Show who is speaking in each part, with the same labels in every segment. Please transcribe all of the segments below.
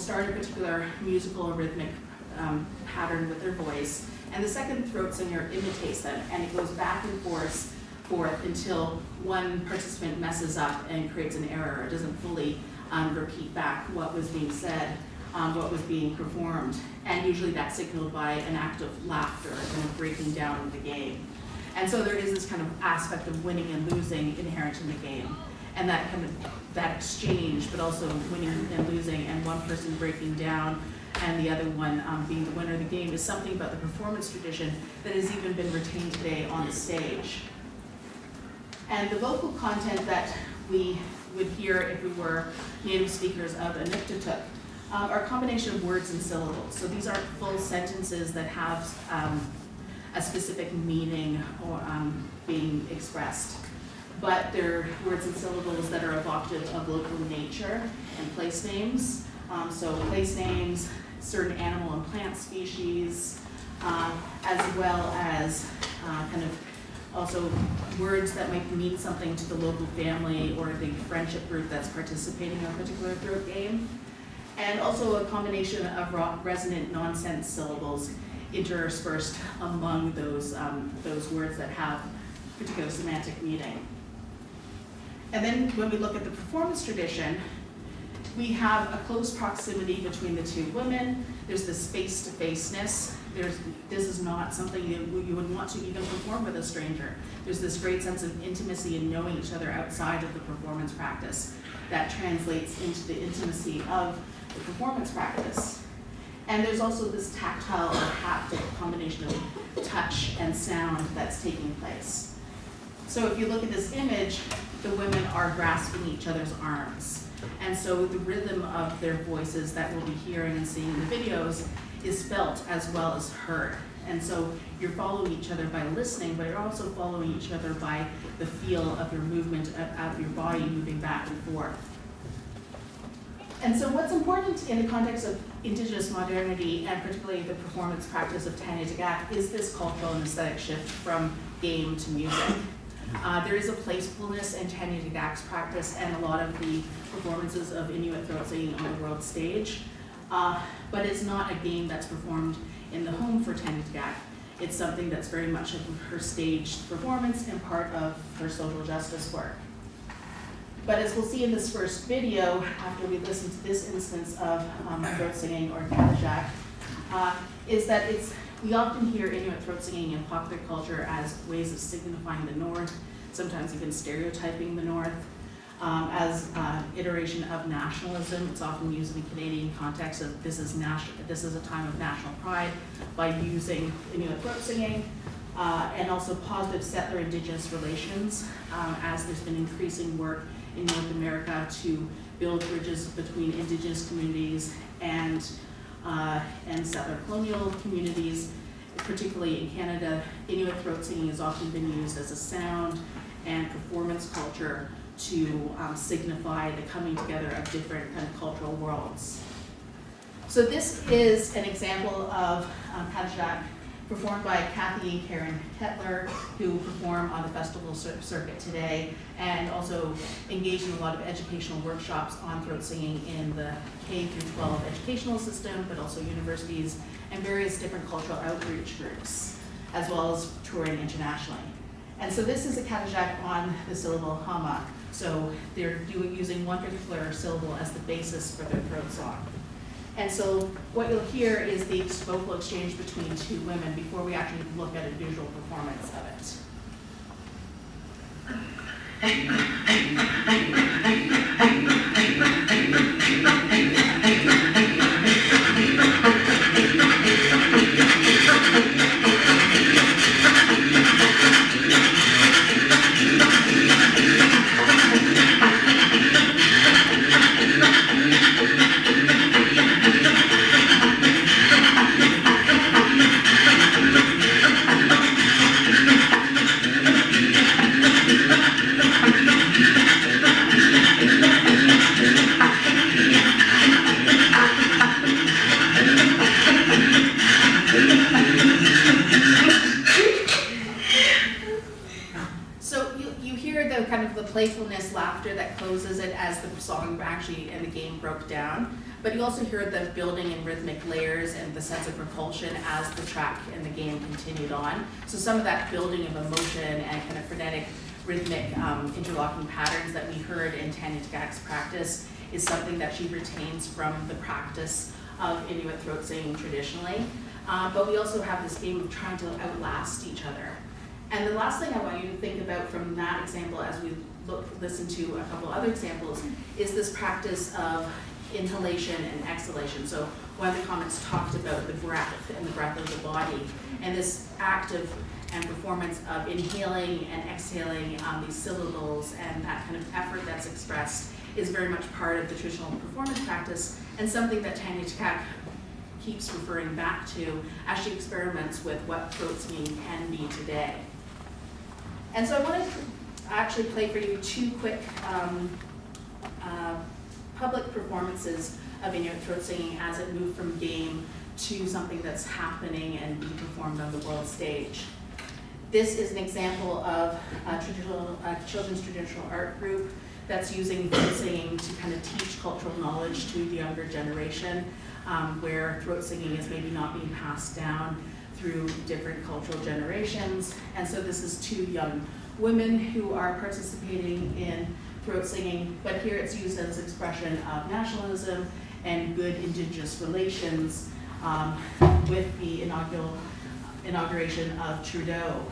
Speaker 1: start a particular musical or rhythmic pattern with their voice, and the second throat singer imitates them, and it goes back and forth until one participant messes up and creates an error. It doesn't fully repeat back what was being said, what was being performed, and usually that's signaled by an act of laughter and breaking down of the game. And so there is this kind of aspect of winning and losing inherent in the game, and that kind of that exchange, but also winning and losing, and one person breaking down and the other one being the winner of the game, is something about the performance tradition that has even been retained today on the stage. And the vocal content that we would hear if we were native speakers of Inuktitut are a combination of words and syllables. So these aren't full sentences that have a specific meaning or being expressed, but they're words and syllables that are evocative of local nature and place names. So place names, certain animal and plant species, as well as kind of also words that might mean something to the local family or the friendship group that's participating in a particular throat game. And also a combination of resonant nonsense syllables interspersed among those words that have particular semantic meaning. And then when we look at the performance tradition, we have a close proximity between the two women. There's this face-to-faceness. This is not something you would want to even perform with a stranger. There's this great sense of intimacy and knowing each other outside of the performance practice that translates into the intimacy of the performance practice. And there's also this tactile or haptic combination of touch and sound that's taking place. So if you look at this image, the women are grasping each other's arms. And so the rhythm of their voices that we'll be hearing and seeing in the videos is felt as well as heard. And so you're following each other by listening, but you're also following each other by the feel of your movement, of your body moving back and forth. And so what's important in the context of Indigenous modernity, and particularly the performance practice of Tanya Tagaq, is this cultural and aesthetic shift from game to music. There is a playfulness in Tanya Tagaq's practice and a lot of the performances of Inuit throat singing on the world stage, but it's not a game that's performed in the home for Tanya Tagaq. It's something that's very much of her staged performance and part of her social justice work. But as we'll see in this first video, after we listen to this instance of throat singing or Kalajak, is that we often hear Inuit throat singing in popular culture as ways of signifying the North, sometimes even stereotyping the North. As iteration of nationalism, it's often used in the Canadian context of this is a time of national pride by using Inuit throat singing, and also positive settler-Indigenous relations, as there's been increasing work in North America to build bridges between Indigenous communities and settler colonial communities. Particularly in Canada, Inuit throat singing has often been used as a sound and performance culture to signify the coming together of different kind of cultural worlds. So this is an example of Kalajak performed by Kathy and Karen Kettler, who perform on the festival circuit today, and also engage in a lot of educational workshops on throat singing in the K through 12 educational system, but also universities and various different cultural outreach groups, as well as touring internationally. And so this is a Kalajak on the syllable hama. So they're using one particular syllable as the basis for their throat song. And so what you'll hear is the vocal exchange between two women before we actually look at a visual performance of it. laughter that closes it as the song actually and the game broke down. But you also hear the building in rhythmic layers and the sense of propulsion as the track and the game continued on. So some of that building of emotion and kind of frenetic rhythmic interlocking patterns that we heard in Tanya Tagaq's practice is something that she retains from the practice of Inuit throat singing traditionally. But we also have this game of trying to outlast each other. And the last thing I want you to think about from that example as we listen to a couple other examples is this practice of inhalation and exhalation. So one of the comments talked about the breath and the breath of the body, and this active and performance of inhaling and exhaling these syllables and that kind of effort that's expressed is very much part of the traditional performance practice and something that Tanya Tagaq keeps referring back to as she experiments with what throat singing can be today. And so I want to actually play for you two quick public performances of Inuit throat singing as it moved from game to something that's happening and being performed on the world stage. This is an example of a children's traditional art group that's using throat singing to kind of teach cultural knowledge to the younger generation, where throat singing is maybe not being passed down through different cultural generations. And so this is two young women who are participating in throat singing, but here it's used as an expression of nationalism and good Indigenous relations with the inauguration of Trudeau.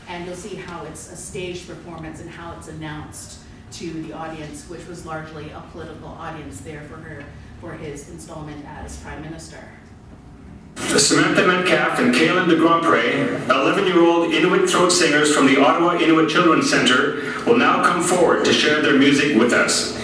Speaker 1: And you'll see how it's a staged performance and how it's announced to the audience, which was largely a political audience there for his installment as Prime Minister.
Speaker 2: Samantha Metcalf and Kaylin de Grandpré, 11-year-old Inuit throat singers from the Ottawa Inuit Children's Centre, will now come forward to share their music with us.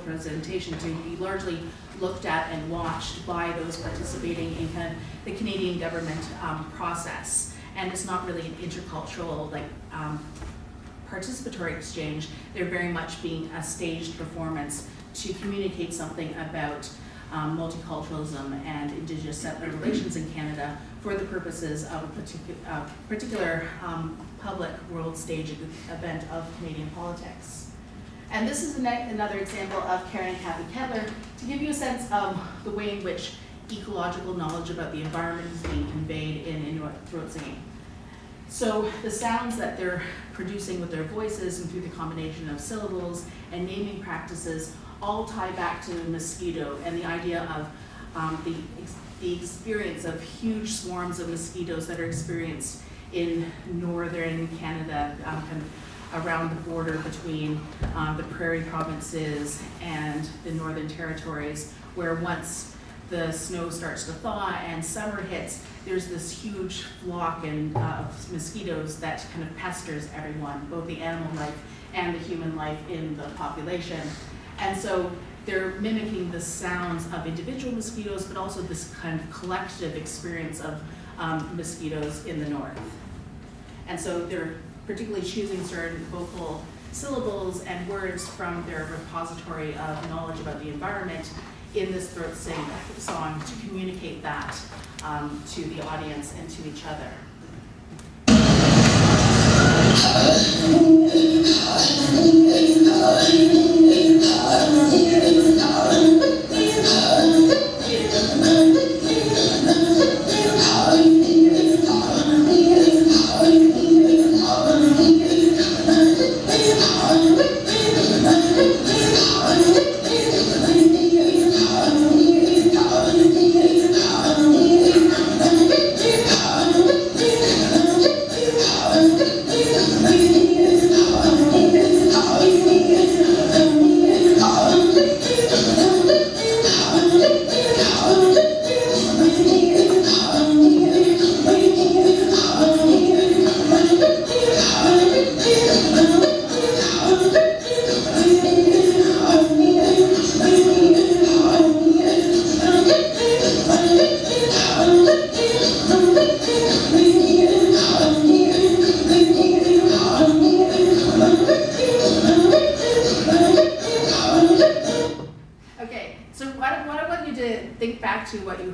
Speaker 1: Presentation to be largely looked at and watched by those participating in kind of the Canadian government process. And it's not really an intercultural participatory exchange. They're very much being a staged performance to communicate something about multiculturalism and Indigenous settler relations in Canada for the purposes of a particular public world stage event of Canadian politics. And this is another example of Karen and Kathy Kettler to give you a sense of the way in which ecological knowledge about the environment is being conveyed in Inuit throat singing. So the sounds that they're producing with their voices and through the combination of syllables and naming practices all tie back to the mosquito and the idea of the experience of huge swarms of mosquitoes that are experienced in northern Canada, kind of around the border between the prairie provinces and the Northern Territories, where once the snow starts to thaw and summer hits, there's this huge flock of mosquitoes that kind of pesters everyone, both the animal life and the human life in the population. And so they're mimicking the sounds of individual mosquitoes, but also this kind of collective experience of mosquitoes in the north. And so they're particularly choosing certain vocal syllables and words from their repository of knowledge about the environment in this throat sing song to communicate that to the audience and to each other.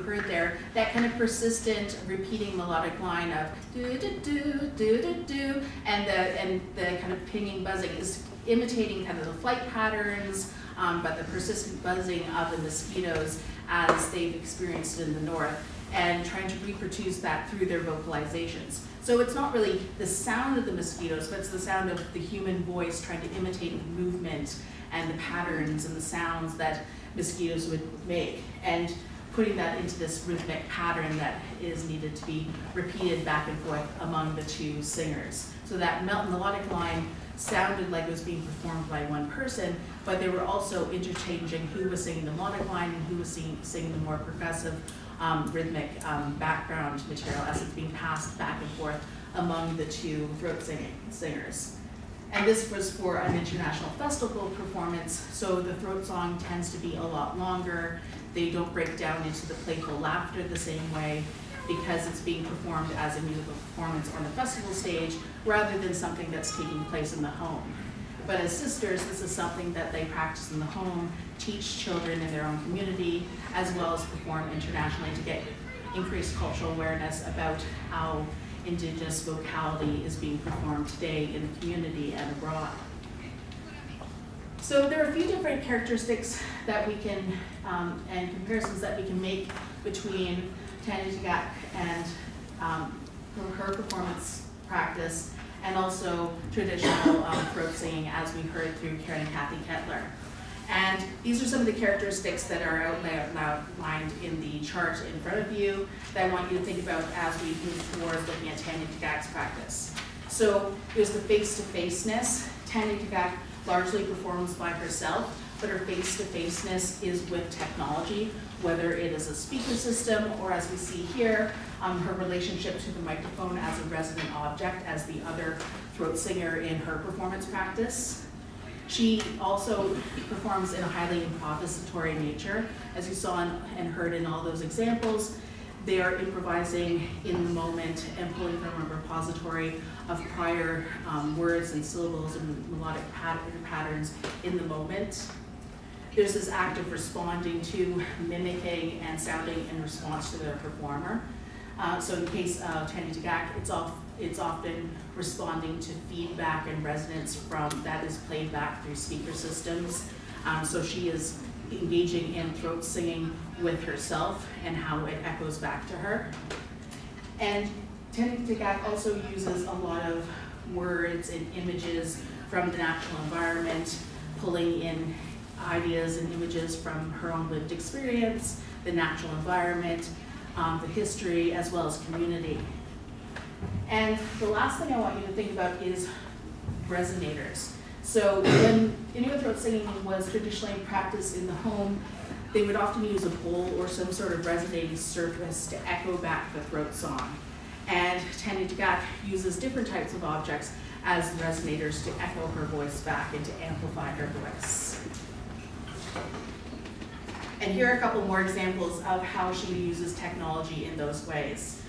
Speaker 1: heard there, that kind of persistent repeating melodic line of do, and the kind of pinging, buzzing is imitating kind of the flight patterns, but the persistent buzzing of the mosquitoes as they've experienced it in the north, and trying to reproduce that through their vocalizations. So it's not really the sound of the mosquitoes, but it's the sound of the human voice trying to imitate the movement and the patterns and the sounds that mosquitoes would make, and putting that into this rhythmic pattern that is needed to be repeated back and forth among the two singers. So that melodic line sounded like it was being performed by one person, but they were also interchanging who was singing the melodic line and who was singing the more progressive rhythmic background material as it's being passed back and forth among the two throat singers. And this was for an international festival performance, so the throat song tends to be a lot longer. They don't break down into the playful laughter the same way, because it's being performed as a musical performance on the festival stage rather than something that's taking place in the home. But as sisters, this is something that they practice in the home, teach children in their own community, as well as perform internationally to get increased cultural awareness about how Indigenous vocality is being performed today in the community and abroad. So there are a few different characteristics that we can, and comparisons that we can make between Tanya Tagaq and her performance practice, and also traditional throat singing, as we heard through Karen and Kathy Kettler. And these are some of the characteristics that are outlined in the chart in front of you that I want you to think about as we move towards looking at Tanya Tagaq's practice. So there's the face-to-faceness. Tanya Tagaq largely performs by herself, but her face-to-faceness is with technology, whether it is a speaker system or, as we see here, her relationship to the microphone as a resident object as the other throat singer in her performance practice. She also performs in a highly improvisatory nature. As you saw and heard in all those examples, they are improvising in the moment and pulling from a repository of prior words and syllables and melodic patterns in the moment. There's this act of responding to, mimicking, and sounding in response to their performer. So in the case of Tanya Tagaq, it's often responding to feedback and resonance that is played back through speaker systems. So she is engaging in throat singing with herself and how it echoes back to her. And Tanya Tagaq also uses a lot of words and images from the natural environment, pulling in ideas and images from her own lived experience, the natural environment, the history, as well as community. And the last thing I want you to think about is resonators. So when Inuit throat singing was traditionally practiced in the home, they would often use a bowl or some sort of resonating surface to echo back the throat song. And Tanya Tagaq uses different types of objects as resonators to echo her voice back and to amplify her voice. And here are a couple more examples of how she uses technology in those ways.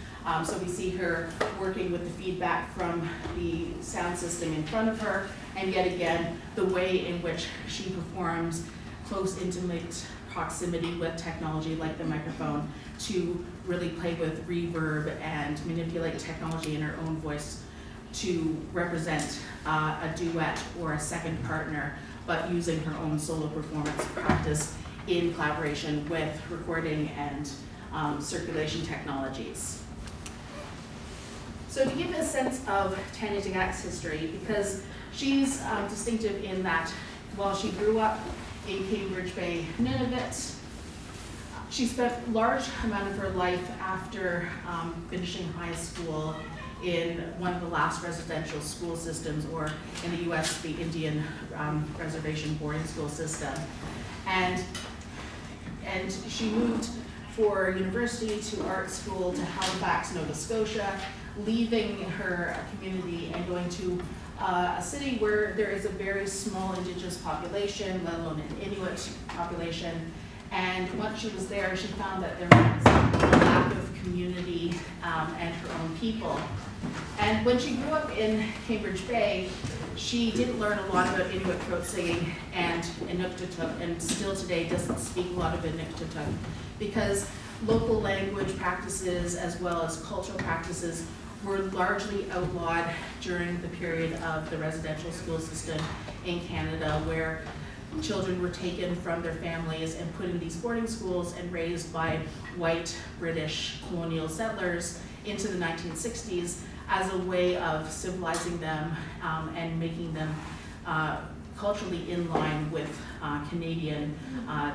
Speaker 1: So we see her working with the feedback from the sound system in front of her, and yet again, the way in which she performs close, intimate proximity with technology like the microphone to really play with reverb and manipulate technology in her own voice to represent a duet or a second partner, but using her own solo performance practice in collaboration with recording and circulation technologies. So to give a sense of Tanya Tagaq's history, because she's distinctive in that while she grew up in Cambridge Bay, Nunavut, she spent a large amount of her life after finishing high school in one of the last residential school systems, or in the US, the Indian Reservation boarding school system. And she moved for university to art school to Halifax, Nova Scotia, leaving her community and going to a city where there is a very small Indigenous population, let alone an Inuit population. And once she was there, she found that there was a lack of community and her own people. And when she grew up in Cambridge Bay, she didn't learn a lot about Inuit throat singing and Inuktitut, and still today doesn't speak a lot of Inuktitut, because local language practices as well as cultural practices were largely outlawed during the period of the residential school system in Canada, where children were taken from their families and put in these boarding schools and raised by white British colonial settlers into the 1960s as a way of civilizing them and making them culturally in line with Canadian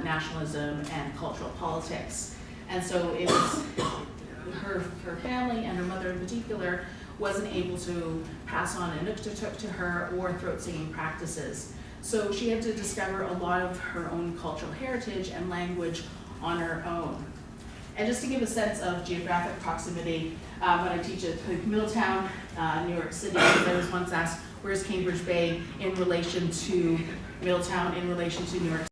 Speaker 1: nationalism and cultural politics. And so it was her family and her mother in particular wasn't able to pass on Inuktitut to her or throat singing practices. So she had to discover a lot of her own cultural heritage and language on her own. And just to give a sense of geographic proximity, when I teach at Middletown, New York City, I was once asked, where's Cambridge Bay in relation to Middletown, in relation to New York